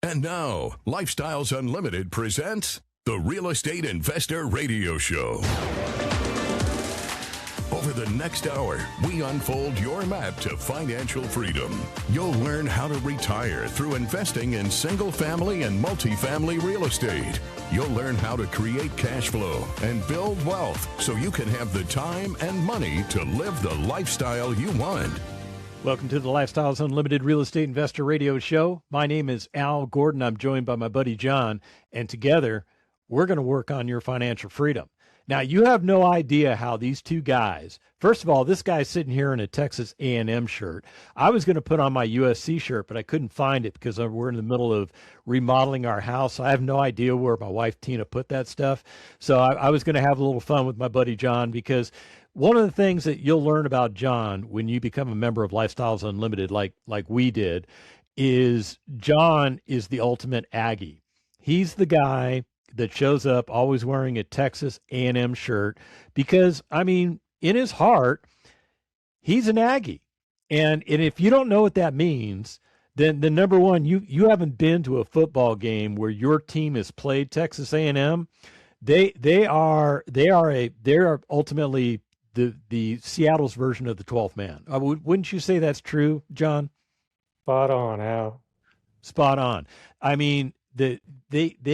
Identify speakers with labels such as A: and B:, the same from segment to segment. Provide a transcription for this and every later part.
A: And now, Lifestyles Unlimited presents the Real Estate Investor Radio Show. Over the next hour, we unfold your map to financial freedom. You'll learn how to retire through investing in single-family and multifamily real estate. You'll learn how to create cash flow and build wealth so you can have the time and money to live the lifestyle you want.
B: Welcome to the Lifestyles Unlimited Real Estate Investor Radio Show. My name is Al Gordon. I'm joined by my buddy John, and together we're going to work on your financial freedom. Now, you have no idea how these two guys, first of all, this guy's sitting here in a Texas A&M shirt. I was going to put on my USC shirt, but I couldn't find it because we're in the middle of remodeling our house. I have no idea where my wife Tina put that stuff. So I was going to have a little fun with my buddy John, because one of the things that you'll learn about John when you become a member of Lifestyles Unlimited, like we did, is John is the ultimate Aggie. He's the guy that shows up always wearing a Texas A&M shirt because, I mean, in his heart, he's an Aggie. And if you don't know what that means, then number one, you haven't been to a football game where your team has played Texas A&M. They are ultimately the Seattle's version of the 12th man. Wouldn't you say that's true, John?
C: Spot on, Al.
B: Spot on. I mean, they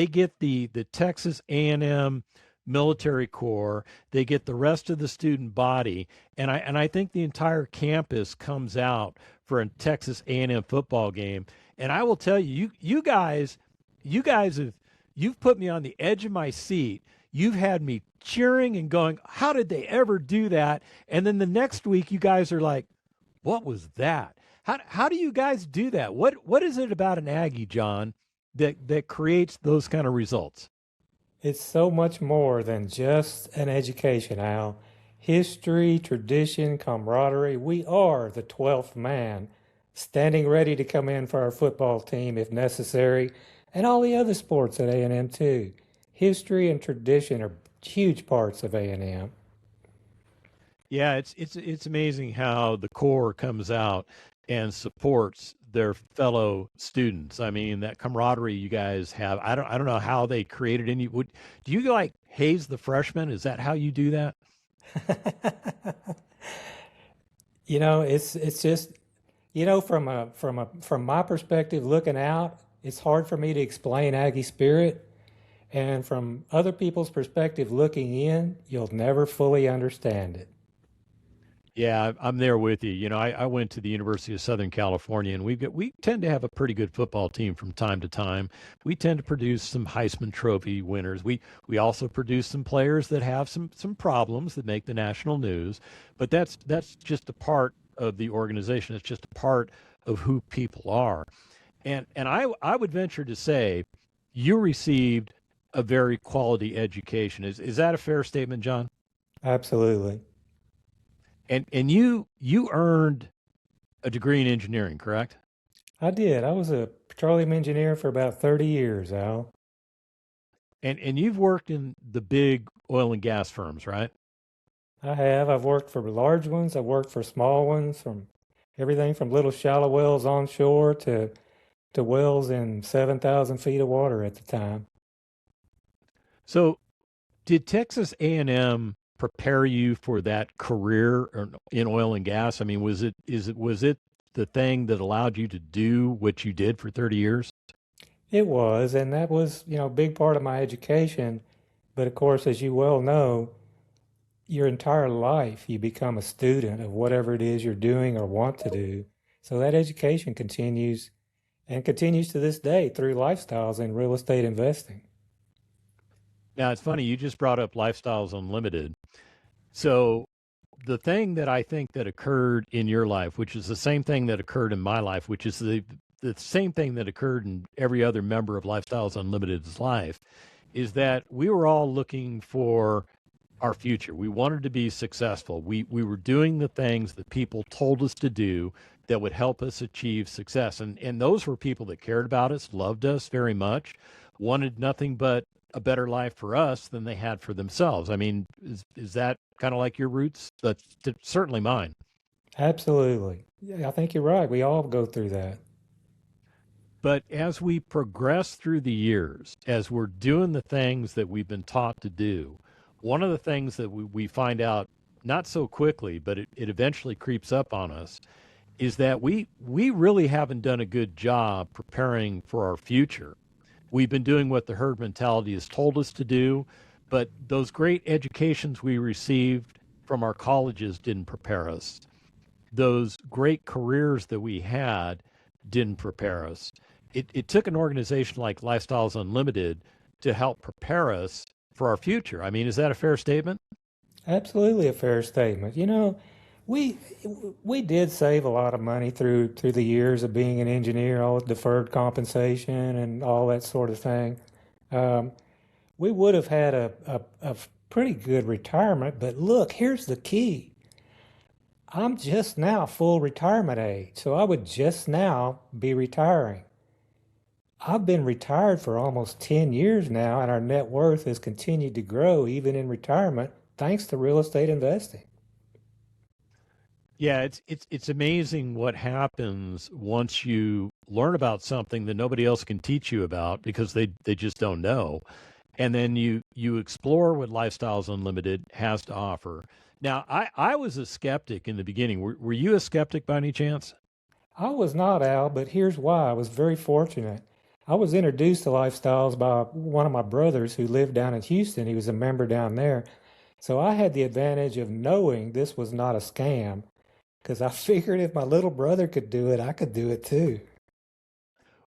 B: get the Texas A&M military corps. They get the rest of the student body, and I think the entire campus comes out for a Texas A&M football game. And I will tell you, you guys you've put me on the edge of my seat. You've had me cheering and going, how did they ever do that? And then the next week, you guys are like, what was that? How do you guys do that? What is it about an Aggie, John, that creates those kind of results?
C: It's so much more than just an education, Al. History, tradition, camaraderie. We are the 12th man, standing ready to come in for our football team if necessary, and all the other sports at A&M too. History and tradition are huge parts of A&M.
B: Yeah, it's amazing how the Corps comes out and supports their fellow students. I mean, that camaraderie you guys have. I don't know how they created any. Do you like haze the freshmen? Is that how you do that?
C: You know, it's just, you know, from my perspective looking out, it's hard for me to explain Aggie spirit. And from other people's perspective looking in, you'll never fully understand it.
B: Yeah, I'm there with you. You know, I went to the University of Southern California, and we tend to have a pretty good football team from time to time. We tend to produce some Heisman Trophy winners. We also produce some players that have some problems that make the national news. But that's just a part of the organization. It's just a part of who people are. And I would venture to say you received a very quality education. Is that a fair statement, John?
C: Absolutely.
B: And you earned a degree in engineering, correct?
C: I did. I was a petroleum engineer for about 30 years, Al.
B: And you've worked in the big oil and gas firms, right?
C: I have. I've worked for large ones. I've worked for small ones, from everything from little shallow wells onshore to wells in 7,000 feet of water at the time.
B: So did Texas A&M prepare you for that career in oil and gas? I mean, was it the thing that allowed you to do what you did for 30 years?
C: It was, and that was, you know, a big part of my education. But of course, as you well know, your entire life you become a student of whatever it is you're doing or want to do. So that education continues and continues to this day through lifestyles and real estate investing.
B: Now, it's funny, you just brought up Lifestyles Unlimited. So the thing that I think that occurred in your life, which is the same thing that occurred in my life, which is the same thing that occurred in every other member of Lifestyles Unlimited's life, is that we were all looking for our future. We wanted to be successful. We were doing the things that people told us to do that would help us achieve success. And those were people that cared about us, loved us very much, wanted nothing but a better life for us than they had for themselves. I mean, is that kind of like your roots? That's certainly mine.
C: Absolutely. Yeah, I think you're right. We all go through that.
B: But as we progress through the years, as we're doing the things that we've been taught to do, one of the things that we find out not so quickly, but it eventually creeps up on us, is that we really haven't done a good job preparing for our future. We've been doing what the herd mentality has told us to do, but those great educations we received from our colleges didn't prepare us. Those great careers that we had didn't prepare us. It took an organization like Lifestyles Unlimited to help prepare us for our future. I mean, is that a fair statement?
C: Absolutely a fair statement. We we did save a lot of money through the years of being an engineer, all the deferred compensation and all that sort of thing. Um, we would have had a pretty good retirement, but look, here's the key. I'm just now full retirement age, so I would just now be retiring. I've been retired for almost 10 years now, and our net worth has continued to grow even in retirement thanks to real estate investing.
B: Yeah, it's amazing what happens once you learn about something that nobody else can teach you about because they just don't know. And then you explore what Lifestyles Unlimited has to offer. Now, I was a skeptic in the beginning. Were you a skeptic by any chance?
C: I was not, Al, but here's why. I was very fortunate. I was introduced to lifestyles by one of my brothers who lived down in Houston. He was a member down there. So I had the advantage of knowing this was not a scam because I figured if my little brother could do it, I could do it too.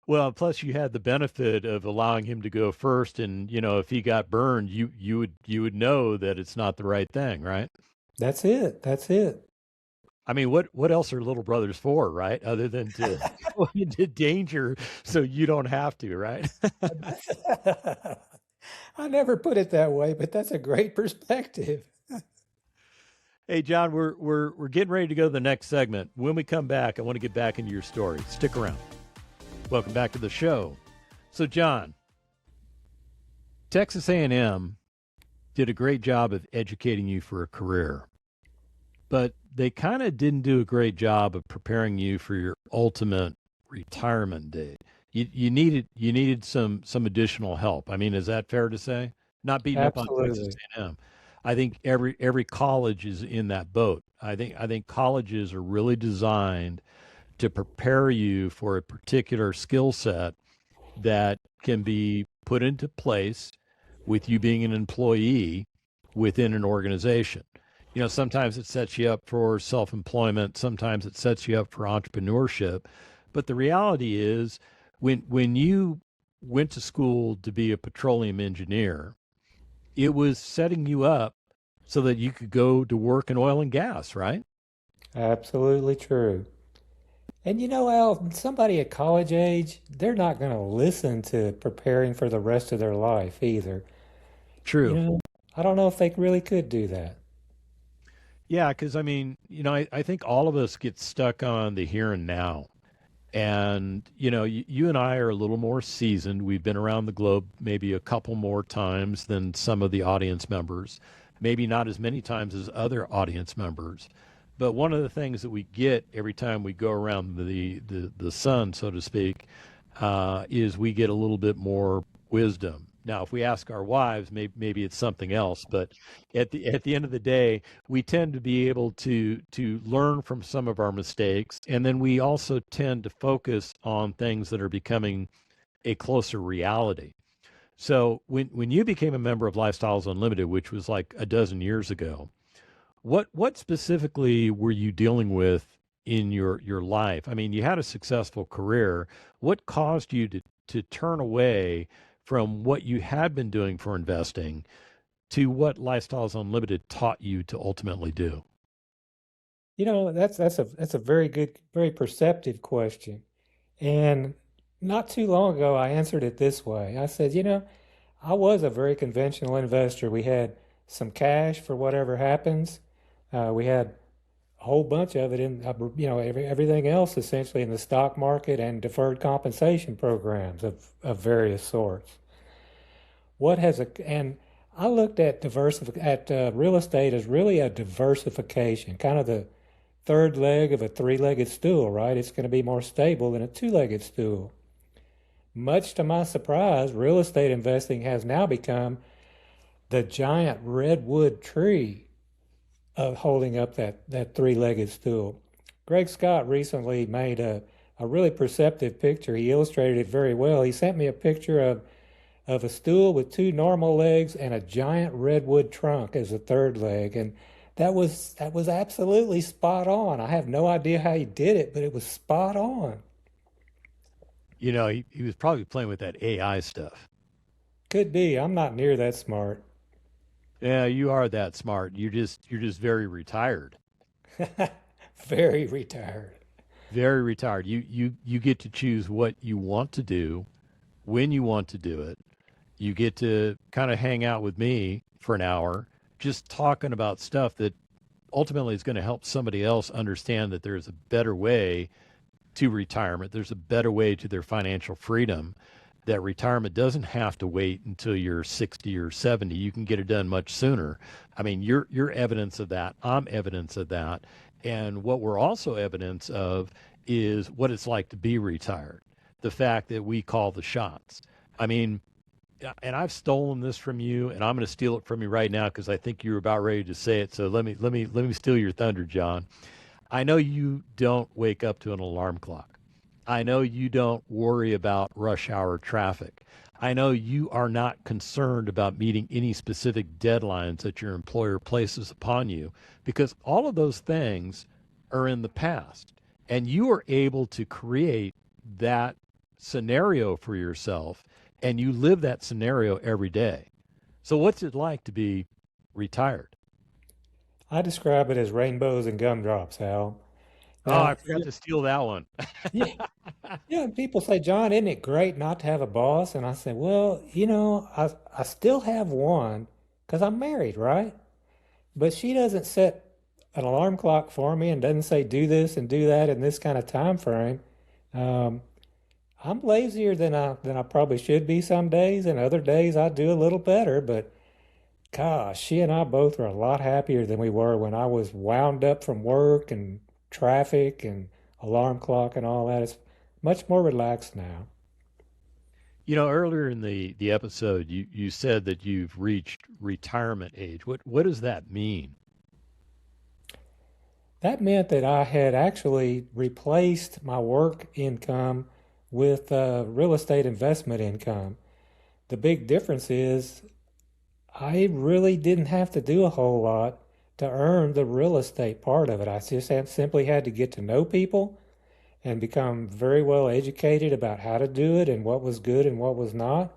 B: Well, plus you had the benefit of allowing him to go first, and if he got burned, you would know that it's not the right thing, right?
C: That's it. That's it.
B: I mean, what else are little brothers for, right? Other than to go into danger so you don't have to, right?
C: I never put it that way, but that's a great perspective.
B: Hey, John, we're getting ready to go to the next segment. When we come back, I want to get back into your story. Stick around. Welcome back to the show. So, John, Texas A&M did a great job of educating you for a career, but they kind of didn't do a great job of preparing you for your ultimate retirement date. You needed some additional help. I mean, is that fair to say? Not beating up on Texas
C: Absolutely.
B: A&M. I think every college is in that boat. I think colleges are really designed to prepare you for a particular skill set that can be put into place with you being an employee within an organization. Sometimes it sets you up for self employment, sometimes it sets you up for entrepreneurship. But the reality is, when you went to school to be a petroleum engineer, it was setting you up so that you could go to work in oil and gas, right?
C: Absolutely true. And Al, somebody at college age, they're not going to listen to preparing for the rest of their life either. You
B: True.
C: know, I don't know if they really could do that.
B: Yeah, because I mean, I think all of us get stuck on the here and now. And, you and I are a little more seasoned. We've been around the globe maybe a couple more times than some of the audience members, maybe not as many times as other audience members. But one of the things that we get every time we go around the sun, so to speak, is we get a little bit more wisdom. Now, if we ask our wives, maybe it's something else. But at the end of the day, we tend to be able to learn from some of our mistakes, and then we also tend to focus on things that are becoming a closer reality. So when you became a member of Lifestyles Unlimited, which was like a dozen years ago, what specifically were you dealing with in your life? I mean, you had a successful career. What caused you to turn away from what you had been doing for investing to what Lifestyles Unlimited taught you to ultimately do?
C: That's a very good, very perceptive question. And not too long ago, I answered it this way. I said, I was a very conventional investor. We had some cash for whatever happens. We had a whole bunch of it in, everything else essentially in the stock market and deferred compensation programs of various sorts. And I looked at real estate as really a diversification, kind of the third leg of a three-legged stool, right? It's going to be more stable than a two-legged stool. much to my surprise, real estate investing has now become the giant redwood tree of holding up that three-legged stool. Greg Scott recently made a really perceptive picture. He illustrated it very well. He sent me a picture of a stool with two normal legs and a giant redwood trunk as a third leg. And that was absolutely spot on. I have no idea how he did it, but it was spot on.
B: He was probably playing with that AI stuff.
C: Could be. I'm not near that smart.
B: Yeah, you are that smart. You're just very retired.
C: Very retired.
B: Very retired. You get to choose what you want to do, when you want to do it. You get to kind of hang out with me for an hour, just talking about stuff that ultimately is going to help somebody else understand that there's a better way to retirement. There's a better way to their financial freedom. That retirement doesn't have to wait until you're 60 or 70. You can get it done much sooner. I mean, you're evidence of that. I'm evidence of that. And what we're also evidence of is what it's like to be retired. The fact that we call the shots. I mean, and I've stolen this from you, and I'm going to steal it from you right now because I think you're about ready to say it. So let me steal your thunder, John. I know you don't wake up to an alarm clock. I know you don't worry about rush hour traffic. I know you are not concerned about meeting any specific deadlines that your employer places upon you because all of those things are in the past. And you are able to create that scenario for yourself and you live that scenario every day. So, what's it like to be retired?
C: I describe it as rainbows and gumdrops, Al.
B: Oh, I
C: Now,
B: forgot to steal that one.
C: yeah, yeah, people say, John, isn't it great not to have a boss? And I say, well, I still have one because I'm married, right? But she doesn't set an alarm clock for me and doesn't say do this and do that in this kind of time frame. Um, I'm lazier than I probably should be some days, and other days I do a little better. But gosh, she and I both are a lot happier than we were when I was wound up from work and traffic and alarm clock and all that. It's much more relaxed now.
B: Earlier in the episode, you said that you've reached retirement age. What does that mean?
C: That meant that I had actually replaced my work income with real estate investment income. The big difference is I really didn't have to do a whole lot to earn the real estate part of it. I just simply had to get to know people and become very well educated about how to do it and what was good and what was not,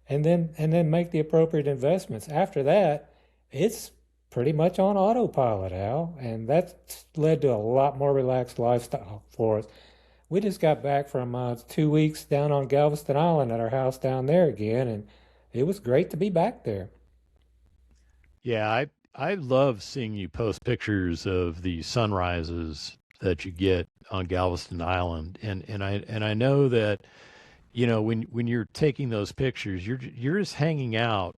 C: and then make the appropriate investments. After that, it's pretty much on autopilot, Al, and that's led to a lot more relaxed lifestyle for us. We just got back from 2 weeks down on Galveston Island at our house down there again, and it was great to be back there.
B: Yeah, I love seeing you post pictures of the sunrises that you get on Galveston Island, and I know that when you're taking those pictures, you're just hanging out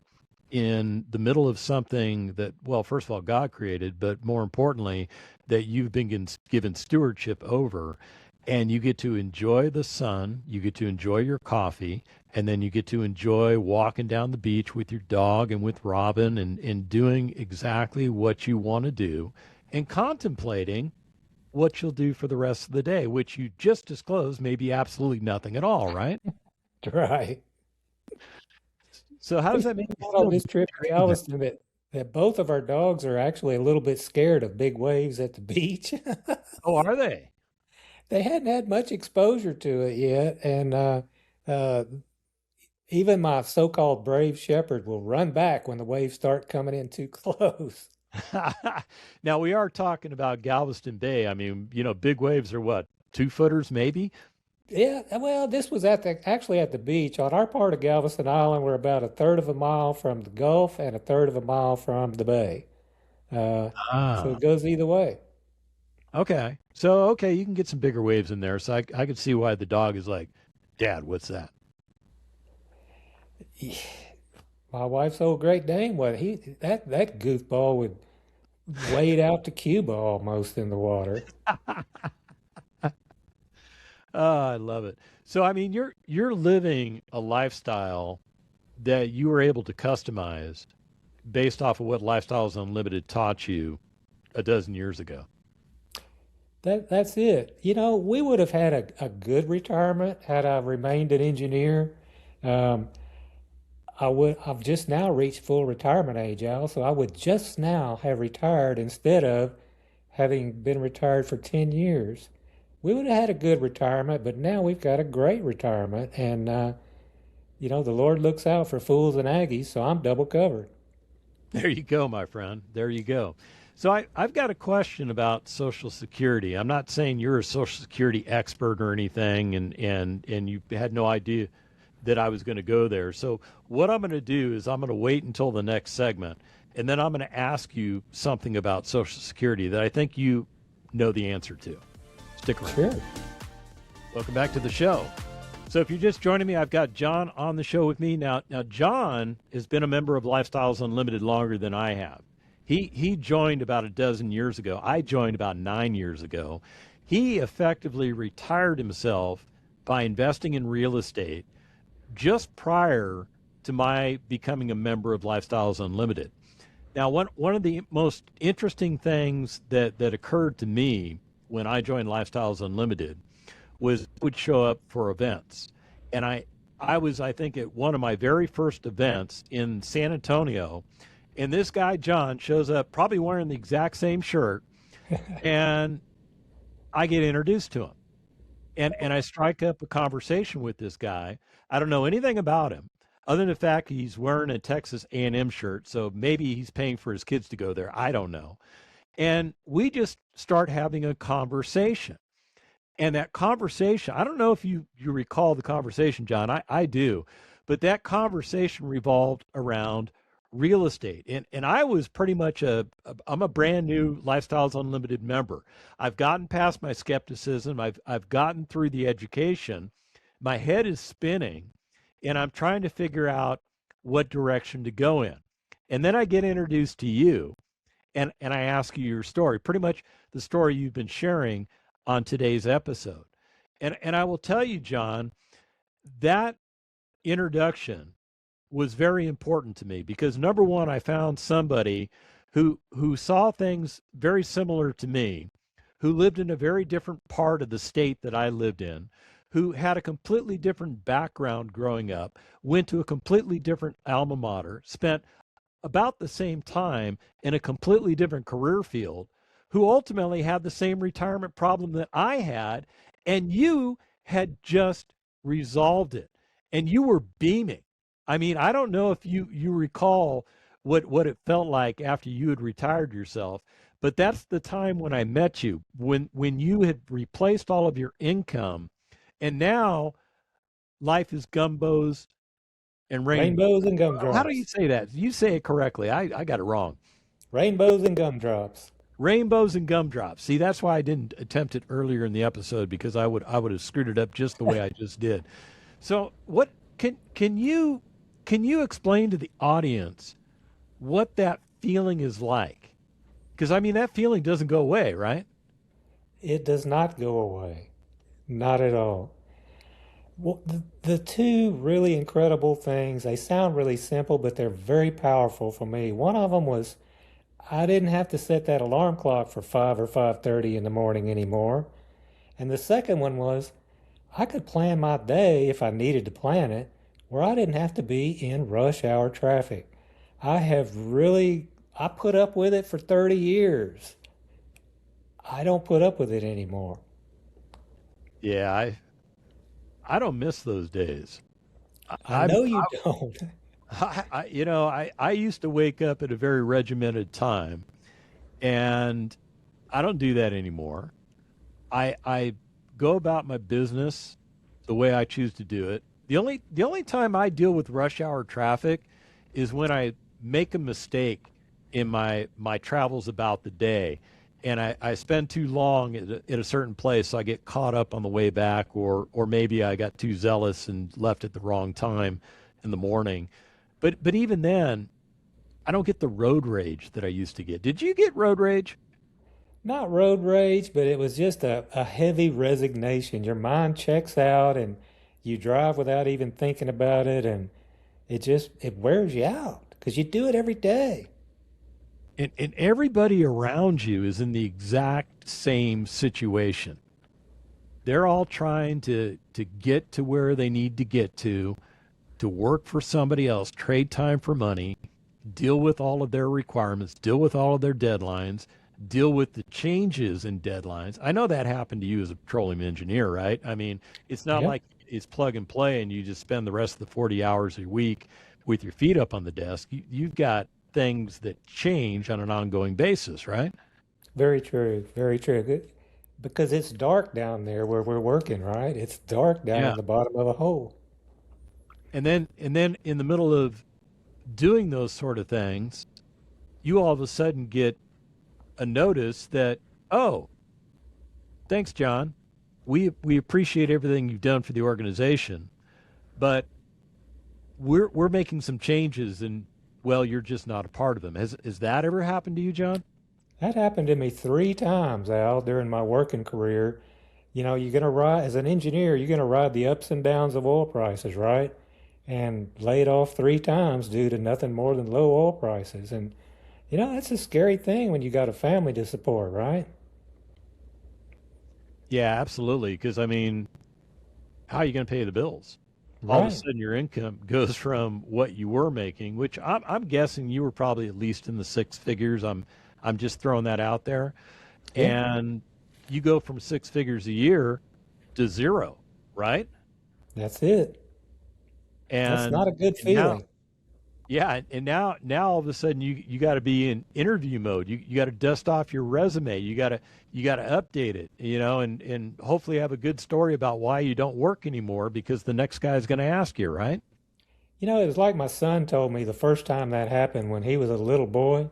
B: in the middle of something that, well, first of all, God created, but more importantly, that you've been given stewardship over, and you get to enjoy the sun, you get to enjoy your coffee, and then you get to enjoy walking down the beach with your dog and with Robin and doing exactly what you want to do and contemplating what you'll do for the rest of the day, which you just disclosed may be absolutely nothing at all, right?
C: Right.
B: So how
C: We
B: does that make
C: found
B: you
C: out on
B: feel
C: this trip to
B: doing that?
C: Galveston that both of our dogs are actually a little bit scared of big waves at the beach.
B: Oh, are they?
C: They hadn't had much exposure to it yet, and uh, even my so-called brave shepherd will run back when the waves start coming in too close.
B: Now we are talking about Galveston Bay. I mean, big waves are what, 2 footers maybe?
C: Yeah, well, this was actually at the beach. On our part of Galveston Island, we're about a third of a mile from the Gulf and a third of a mile from the bay. Uh, so
B: Ah,
C: it goes either way.
B: okay. So okay, you can get some bigger waves in there. So I could see why the dog is like, Dad, what's that?
C: My wife's old Great Dane, what he that goofball would wade out to Cuba almost in the water.
B: Oh, I love it. So I mean, you're living a lifestyle that you were able to customize based off of what Lifestyles Unlimited taught you a dozen years ago.
C: That's it. We would have had a good retirement had I remained an engineer. Um, I've just now reached full retirement age, Al, so I would just now have retired instead of having been retired for 10 years. We would have had a good retirement, but now we've got a great retirement. And, the Lord looks out for fools and Aggies, so I'm double covered.
B: There you go, my friend. There you go. So I've got a question about Social Security. I'm not saying you're a Social Security expert or anything, and you had no idea that I was going to go there. So what I'm going to do is I'm going to wait until the next segment, and then I'm going to ask you something about Social Security that I think you know the answer to. Stick around.
C: Sure.
B: Welcome back to the show. So if you're just joining me, I've got John on the show with me. Now John has been a member of Lifestyles Unlimited longer than I have. He joined about a dozen years ago. I joined about 9 years ago. He effectively retired himself by investing in real estate just prior to my becoming a member of Lifestyles Unlimited. Now, one of the most interesting things that occurred to me when I joined Lifestyles Unlimited was I would show up for events. And I was, I think, at one of my very first events in San Antonio. And this guy, John, shows up probably wearing the exact same shirt. And I get introduced to him. And I strike up a conversation with this guy. I don't know anything about him other than the fact he's wearing a Texas A&M shirt. So maybe he's paying for his kids to go there. I don't know. And we just start having a conversation. And that conversation, I don't know if you recall the conversation, John. I do. But that conversation revolved around real estate. And I was pretty much I'm a brand new Lifestyles Unlimited member. I've gotten past my skepticism. I've gotten through the education. My head is spinning, and I'm trying to figure out what direction to go in. And then I get introduced to you, and I ask you your story, pretty much the story you've been sharing on today's episode. And I will tell you, John, that introduction was very important to me because number one, I found somebody who saw things very similar to me, who lived in a very different part of the state that I lived in, who had a completely different background growing up, went to a completely different alma mater, spent about the same time in a completely different career field, who ultimately had the same retirement problem that I had, and you had just resolved it, and you were beaming. I mean, I don't know if you recall what it felt like after you had retired yourself, but that's the time when I met you, when you had replaced all of your income, and now life is gumbos and rainbows.
C: Rainbows and
B: How do you
C: gumdrops.
B: say that? You say it correctly. I got it wrong.
C: Rainbows and gumdrops.
B: Rainbows and gumdrops. See, that's why I didn't attempt it earlier in the episode because I would have screwed it up just the way I just did. So, what can you explain to the audience what that feeling is like? Because I mean, that feeling doesn't go away, right?
C: It does not go away. Not at all. Well, the two really incredible things, they sound really simple, but they're very powerful for me. One of them was I didn't have to set that alarm clock for 5 or 5:30 in the morning anymore. And the second one was I could plan my day if I needed to plan it, where I didn't have to be in rush hour traffic. I put up with it for 30 years. I don't put up with it anymore.
B: Yeah, I don't miss those days.
C: I
B: I,
C: know you don't.
B: I used to wake up at a very regimented time, and I don't do that anymore. I go about my business the way I choose to do it. The only time I deal with rush hour traffic is when I make a mistake in my travels about the day, and I spend too long at a certain place, so I get caught up on the way back, or maybe I got too zealous and left at the wrong time in the morning. But even then, I don't get the road rage that I used to get. Did you get road rage?
C: not road rage, but it was just a heavy resignation. Your mind checks out and you drive without even thinking about it, and it wears you out because you do it every day.
B: And everybody around you is in the exact same situation. They're all trying to get to where they need to get to work for somebody else, trade time for money, deal with all of their requirements, deal with all of their deadlines, deal with the changes in deadlines. I know that happened to you as a petroleum engineer, right? I mean, it's not
C: Yep,
B: like it's plug and play and you just spend the rest of the 40 hours a week with your feet up on the desk. You've got things that change on an ongoing basis, right?
C: very true, very true. Because it's dark down there where we're working, right? It's dark down
B: Yeah.
C: in the bottom of a hole.
B: And then in the middle of doing those sort of things, you all of a sudden get a notice that, oh, thanks, John. We appreciate everything you've done for the organization, but we're making some changes, and well, you're just not a part of them. Has that ever happened to you, John?
C: That happened to me 3 times, Al, during my working career. You're going to ride, as an engineer, you're going to ride the ups and downs of oil prices, right? And laid off 3 times due to nothing more than low oil prices. And, that's a scary thing when you got a family to support, right?
B: Yeah, absolutely. Because I mean, how are you going to pay the bills? All of a
C: Right.
B: sudden, your income goes from what you were making, which I'm guessing you were probably at least in the six figures. I'm just throwing that out there,
C: Yeah,
B: and you go from six figures a year to zero, right?
C: that's it. That's
B: And
C: not a good
B: and now,
C: feeling.
B: yeah, and now all of a sudden you got to be in interview mode. You got to dust off your resume. You got to update it, and hopefully have a good story about why you don't work anymore because the next guy is going to ask you, right?
C: It was like my son told me the first time that happened when he was a little boy.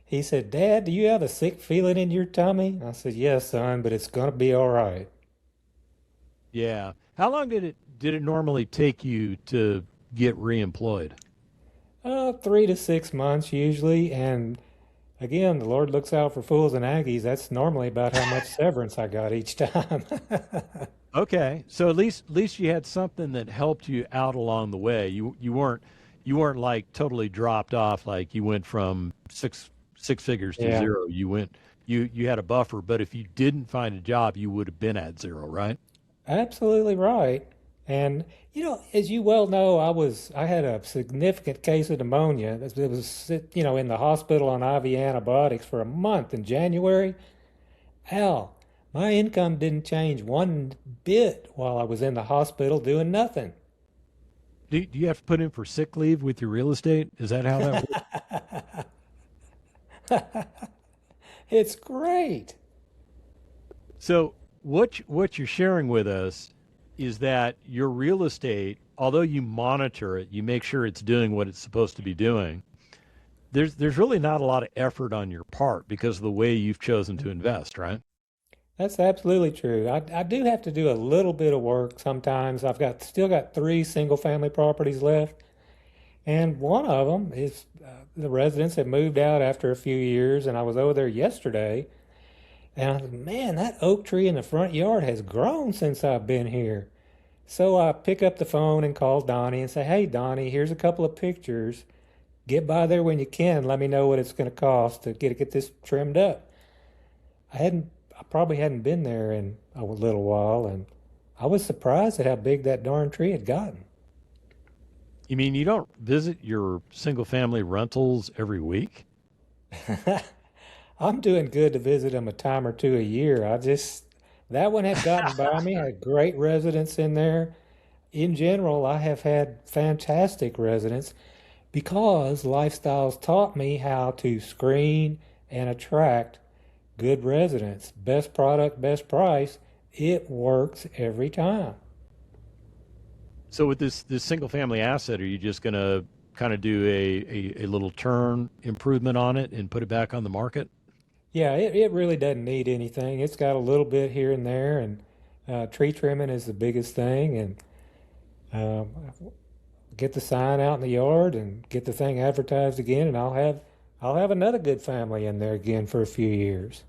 C: He said, Dad, do you have a sick feeling in your tummy? I said, Yes, son, but it's going to be all right.
B: Yeah. How long did it normally take you to get reemployed?
C: 3 to 6 months usually. And again, the Lord looks out for fools and Aggies. That's normally about how much severance I got each time.
B: Okay, so at least you had something that helped you out along the way. You weren't like totally dropped off, like you went from six figures to
C: Yeah,
B: zero. You had a buffer, but if you didn't find a job, you would have been at zero, right?
C: absolutely right. And as you well know, I had a significant case of pneumonia. It was in the hospital on IV antibiotics for a month in January. Al, my income didn't change one bit while I was in the hospital doing nothing.
B: Do you have to put in for sick leave with your real estate? Is that how that works?
C: It's great.
B: So what you're sharing with us is that your real estate, although you monitor it, you make sure it's doing what it's supposed to be doing. There's really not a lot of effort on your part because of the way you've chosen to invest, right?
C: That's absolutely true. I do have to do a little bit of work sometimes. I've got still got 3 single family properties left, and one of them is the residents have moved out after a few years, and I was over there yesterday, and I said, man, that oak tree in the front yard has grown since I've been here. So I pick up the phone and call Donnie and say, hey, Donnie, here's a couple of pictures. Get by there when you can. Let me know what it's going to cost to get this trimmed up. I probably hadn't been there in a little while, and I was surprised at how big that darn tree had gotten.
B: You mean you don't visit your single family rentals every week?
C: I'm doing good to visit them a time or two a year. That one had gotten by me, had great residents in there. In general, I have had fantastic residents because lifestyles taught me how to screen and attract good residents. Best product, best price. It works every time.
B: So with this single family asset, are you just going to kind of do a little turn improvement on it and put it back on the market?
C: Yeah, it really doesn't need anything. It's got a little bit here and there, and tree trimming is the biggest thing. And um, get the sign out in the yard and get the thing advertised again, and I'll have another good family in there again for a few years.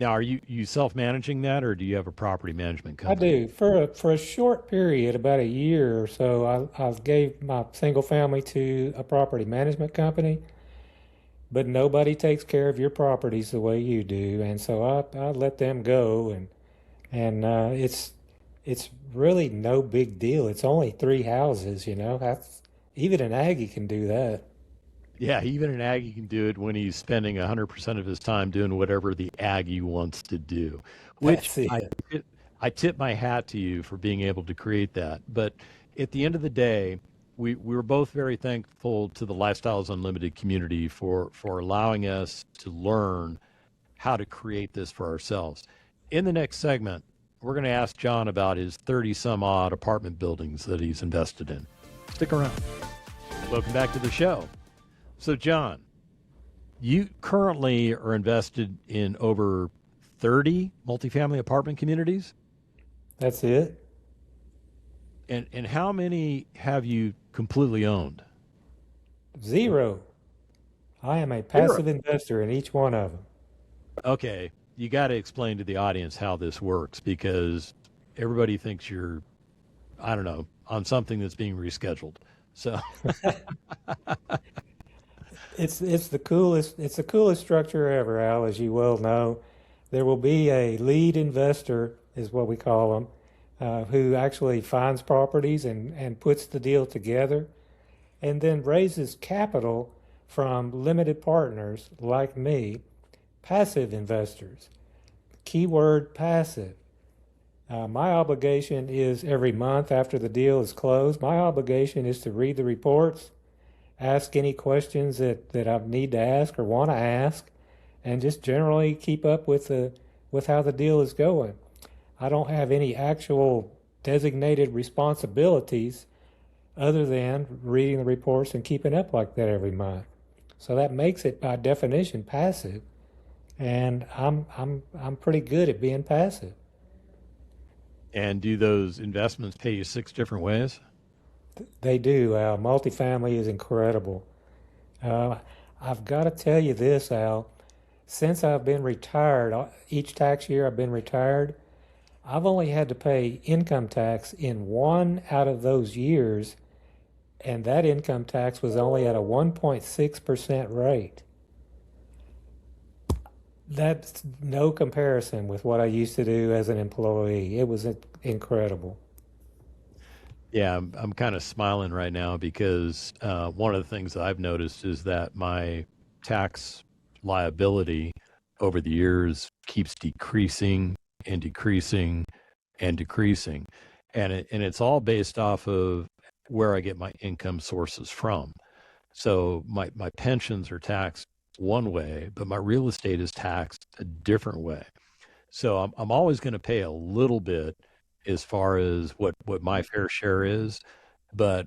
B: Now, are you self-managing that, or do you have a property management
C: I
B: company?
C: do. For a short period, about a year or so, I gave my single family to a property management company, but nobody takes care of your properties the way you do, and so I let them go, and it's really no big deal. It's only three houses, you know. That's even an Aggie can do that.
B: Yeah, even an Aggie can do it when he's spending 100% of his time doing whatever the Aggie wants to do, which
C: That's it.
B: I tip my hat to you for being able to create that. But at the end of the day, we were both very thankful to the Lifestyles Unlimited community for allowing us to learn how to create this for ourselves. In the next segment, we're going to ask John about his 30 some odd apartment buildings that he's invested in. Stick around. Welcome back to the show. So, John, you currently are invested in over 30 multifamily apartment communities.
C: That's it.
B: And how many have you completely owned?
C: Zero. I am a
B: Zero.
C: passive investor in each one of them.
B: Okay, you got to explain to the audience how this works because everybody thinks you're, I don't know, on something that's being rescheduled. So,
C: It's the coolest structure ever, Al, as you well know. There will be a lead investor, is what we call them, who actually finds properties and puts the deal together, and then raises capital from limited partners like me, passive investors. Keyword passive. My obligation is every month after the deal is closed, my obligation is to read the reports, ask any questions that I need to ask or want to ask, and just generally keep up with how the deal is going. I don't have any actual designated responsibilities other than reading the reports and keeping up like that every month. So that makes it by definition passive, and I'm pretty good at being passive.
B: and do those investments pay you six different ways?
C: They do, Al. Multifamily is incredible. Uh, I've got to tell you this, Al. Since I've been retired, each tax year I've been retired, I've only had to pay income tax in one out of those years, and that income tax was only at a 1.6% rate. That's no comparison with what I used to do as an employee. It was incredible.
B: Yeah, I'm kind of smiling right now because one of the things that I've noticed is that my tax liability over the years keeps decreasing and decreasing and decreasing, and it's all based off of where I get my income sources from. So my pensions are taxed one way, but my real estate is taxed a different way. So I'm always going to pay a little bit as far as what my fair share is, but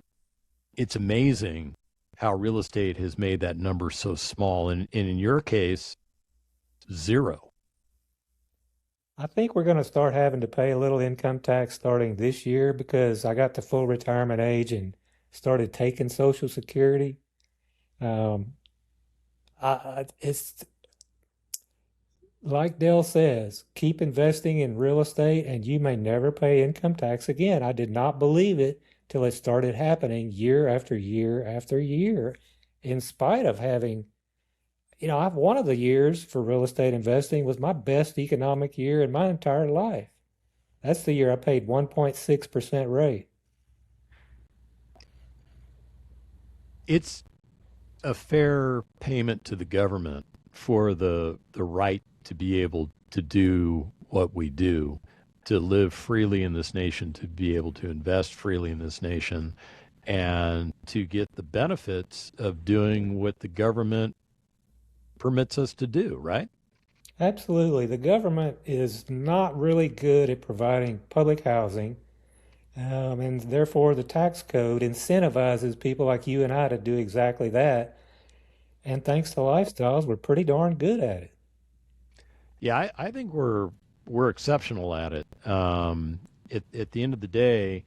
B: it's amazing how real estate has made that number so small. And in your case, zero.
C: I think we're going to start having to pay a little income tax starting this year because I got to full retirement age and started taking Social Security. Um, it's like Dell says, keep investing in real estate and you may never pay income tax again. I did not believe it till it started happening year after year after year, in spite of having, I've one of the years for real estate investing was my best economic year in my entire life. That's the year I paid 1.6% rate.
B: It's a fair payment to the government for the right to be able to do what we do, to live freely in this nation, to be able to invest freely in this nation, and to get the benefits of doing what the government permits us to do, right?
C: Absolutely. The government is not really good at providing public housing, and therefore the tax code incentivizes people like you and I to do exactly that. And thanks to lifestyles, we're pretty darn good at it.
B: Yeah, I think we're exceptional at it. At the end of the day,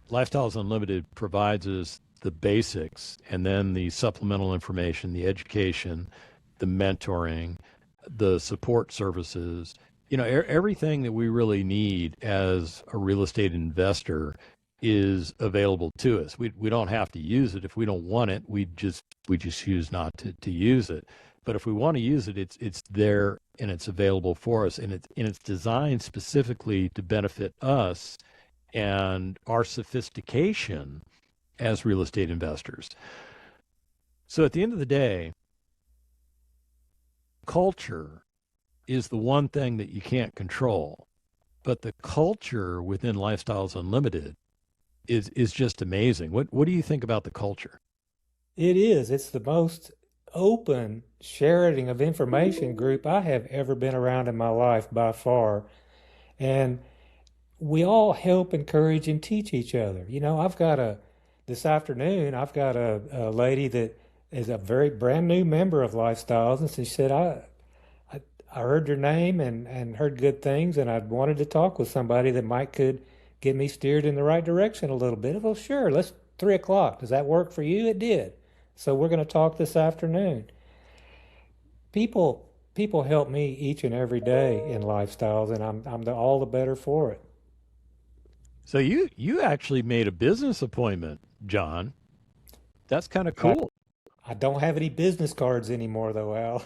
B: Lifestyles Unlimited provides us the basics and then the supplemental information, the education, the mentoring, the support services, everything that we really need as a real estate investor is available to us. We don't have to use it if we don't want it. We just choose not to use it. But if we want to use it, it's there and it's available for us, and it's designed specifically to benefit us and our sophistication as real estate investors. So at the end of the day, culture is the one thing that you can't control, but the culture within Lifestyles Unlimited is just amazing. What do you think about the culture?
C: It is. It's the most open sharing of information group I have ever been around in my life by far. And we all help, encourage, and teach each other. This afternoon, I've got a lady that is a very brand new member of Lifestyles, and she said, I heard your name and heard good things, and I wanted to talk with somebody that might could get me steered in the right direction a little bit. Well, sure, let's 3 o'clock. Does that work for you? It did. So we're going to talk this afternoon. People help me each and every day in Lifestyles, and I'm all the better for it.
B: So you actually made a business appointment, John. That's kind of
C: I,
B: cool.
C: I don't have any business cards anymore, though, Al.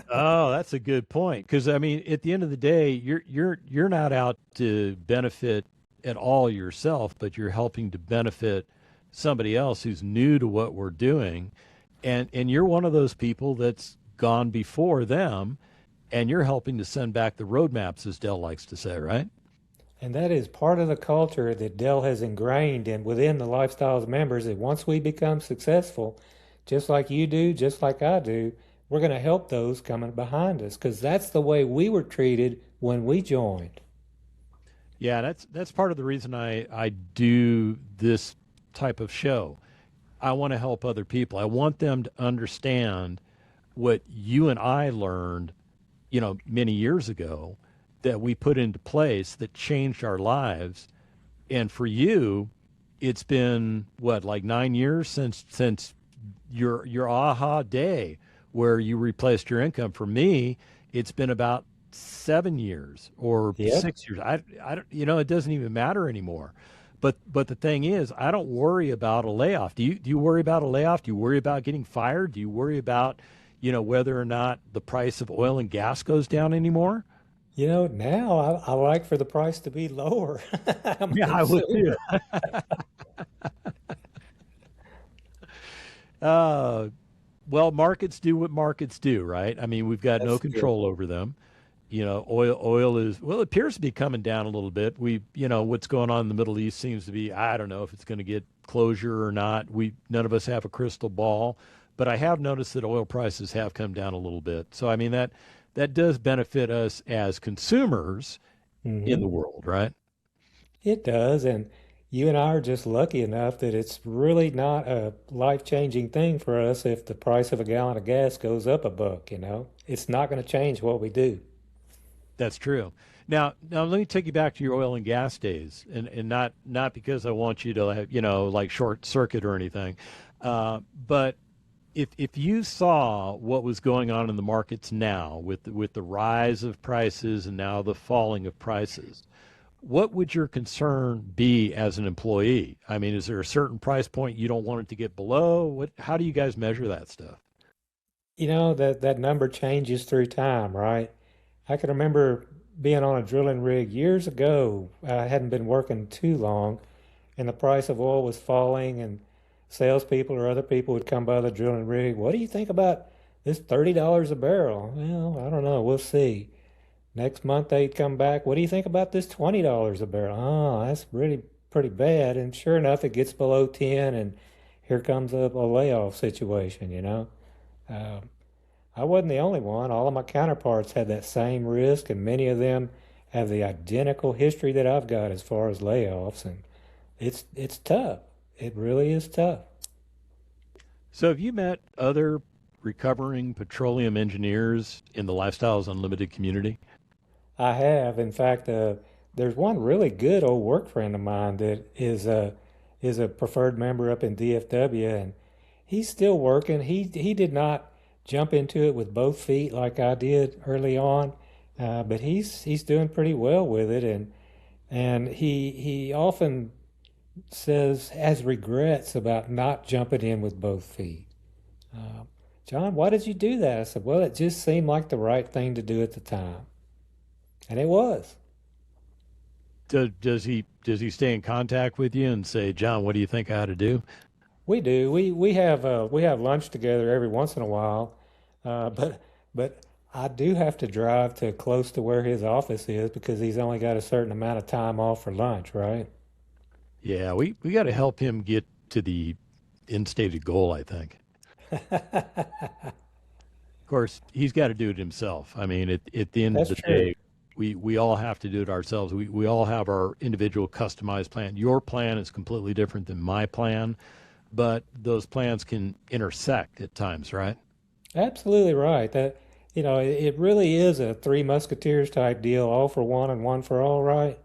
B: Oh, that's a good point. Because I mean, at the end of the day, you're not out to benefit at all yourself, but you're helping to benefit somebody else who's new to what we're doing, and you're one of those people that's gone before them, and you're helping to send back the roadmaps, as Dell likes to say, right?
C: And that is part of the culture that Dell has ingrained in within the Lifestyles members that once we become successful, just like you do, just like I do, we're going to help those coming behind us because that's the way we were treated when we joined.
B: Yeah, that's part of the reason I do this type of show. I want to help other people. I want them to understand what you and I learned, many years ago that we put into place that changed our lives. And for you, it's been what, like 9 years since your aha day where you replaced your income. For me, it's been about 7 years or
C: Yep.
B: 6 years. I don't, it doesn't even matter anymore. But the thing is, I don't worry about a layoff. Do you worry about a layoff? Do you worry about getting fired? Do you worry about, whether or not the price of oil and gas goes down anymore?
C: Now I like for the price to be lower. I'm a
B: Yeah, I would too.
C: consumer.
B: Uh, well, markets do what markets do, right? I mean, we've got no
C: That's good.
B: control over them. Oil is, well, it appears to be coming down a little bit. What's going on in the Middle East seems to be, I don't know if it's going to get closure or not. None of us have a crystal ball, but I have noticed that oil prices have come down a little bit. So, I mean, that does benefit us as consumers in
C: Hmm.
B: the world, right?
C: It does, and you and I are just lucky enough that it's really not a life-changing thing for us if the price of a gallon of gas goes up a buck. It's not going to change what we do.
B: That's true. Now let me take you back to your oil and gas days, and not because I want you to have, like short circuit or anything, but if you saw what was going on in the markets now with the rise of prices and now the falling of prices, what would your concern be as an employee? I mean, is there a certain price point you don't want it to get below? How do you guys measure that stuff?
C: That number changes through time, right? I can remember being on a drilling rig years ago. I hadn't been working too long, and the price of oil was falling, and salespeople or other people would come by the drilling rig. What do you think about this $30 a barrel? Well, I don't know. We'll see. Next month they'd come back. What do you think about this $20 a barrel? Oh, that's really pretty bad. And sure enough, it gets below 10, and here comes a layoff situation. Uh, I wasn't the only one. All of my counterparts had that same risk, and many of them have the identical history that I've got as far as layoffs, and it's tough. It really is tough.
B: So have you met other recovering petroleum engineers in the Lifestyles Unlimited community?
C: I have, in fact, there's one really good old work friend of mine that is a preferred member up in DFW, and he's still working. He did not jump into it with both feet like I did early on. But he's doing pretty well with it, and he often has regrets about not jumping in with both feet. John, why did you do that? I said, well, it just seemed like the right thing to do at the time, and it was.
B: Does he stay in contact with you and say, John, what do you think I ought to do?
C: We do. We have lunch together every once in a while, but I do have to drive to close to where his office is because he's only got a certain amount of time off for lunch, right?
B: Yeah, we got to help him get to the instated goal, I think. Of course, he's got to do it himself. I mean, at the end of
C: That's
B: the
C: true.
B: day, we all have to do it ourselves. We all have our individual customized plan. Your plan is completely different than my plan, but those plans can intersect at times, right?
C: Absolutely right. It really is a Three Musketeers type deal, all for one and one for all, right?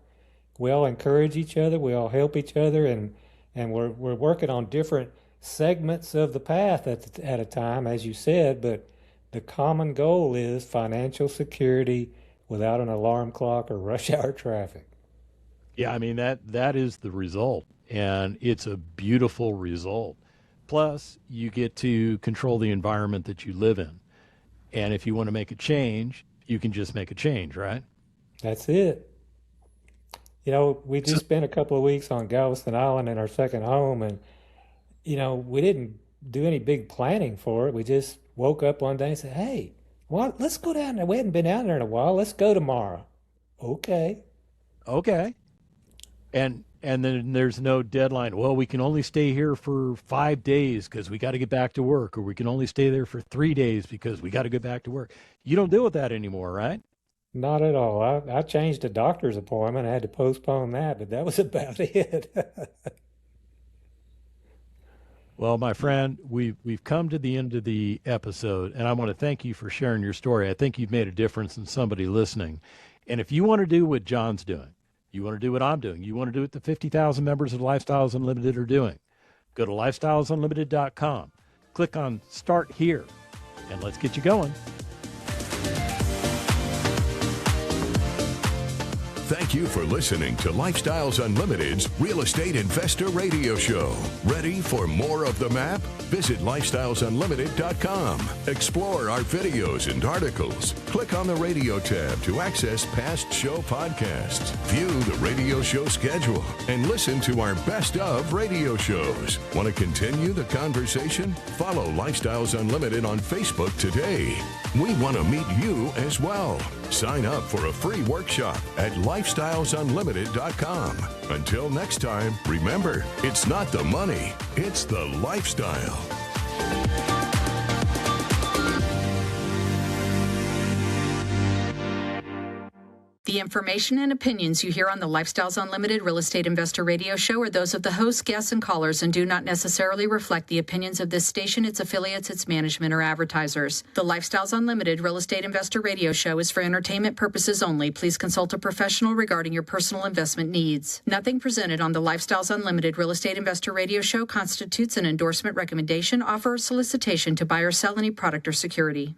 C: We all encourage each other, we all help each other, and we're working on different segments of the path at a time, as you said, but the common goal is financial security without an alarm clock or rush hour traffic.
B: Yeah, I mean that is the result, and it's a beautiful result. Plus, you get to control the environment that you live in. And if you want to make a change, you can just make a change, right?
C: That's it. We
B: So,
C: just spent a couple of weeks on Galveston Island in our second home, and we didn't do any big planning for it. We just woke up one day and said, "Hey, what? Let's go down there. We hadn't been down there in a while. Let's go tomorrow." Okay.
B: okay. And then there's no deadline. Well, we can only stay here for 5 days because we got to get back to work, or we can only stay there for 3 days because we got to get back to work. You don't deal with that anymore, right?
C: Not at all. I changed a doctor's appointment. I had to postpone that, but that was about it.
B: Well, my friend, we've come to the end of the episode, and I want to thank you for sharing your story. I think you've made a difference in somebody listening. And if you want to do what John's doing, you want to do what I'm doing, you want to do what the 50,000 members of Lifestyles Unlimited are doing, go to lifestylesunlimited.com, click on Start Here, and let's get you going.
A: Thank you for listening to Lifestyles Unlimited's Real Estate Investor Radio Show. Ready for more of the map? Visit lifestylesunlimited.com. Explore our videos and articles. Click on the radio tab to access past show podcasts. View the radio show schedule and listen to our best of radio shows. Want to continue the conversation? Follow Lifestyles Unlimited on Facebook today. We want to meet you as well. Sign up for a free workshop at lifestylesunlimited.com. Until next time, remember, it's not the money, it's the lifestyle.
D: The information and opinions you hear on the Lifestyles Unlimited Real Estate Investor Radio Show are those of the hosts, guests, and callers and do not necessarily reflect the opinions of this station, its affiliates, its management, or advertisers. The Lifestyles Unlimited Real Estate Investor Radio Show is for entertainment purposes only. Please consult a professional regarding your personal investment needs. Nothing presented on the Lifestyles Unlimited Real Estate Investor Radio Show constitutes an endorsement, recommendation, offer, or solicitation to buy or sell any product or security.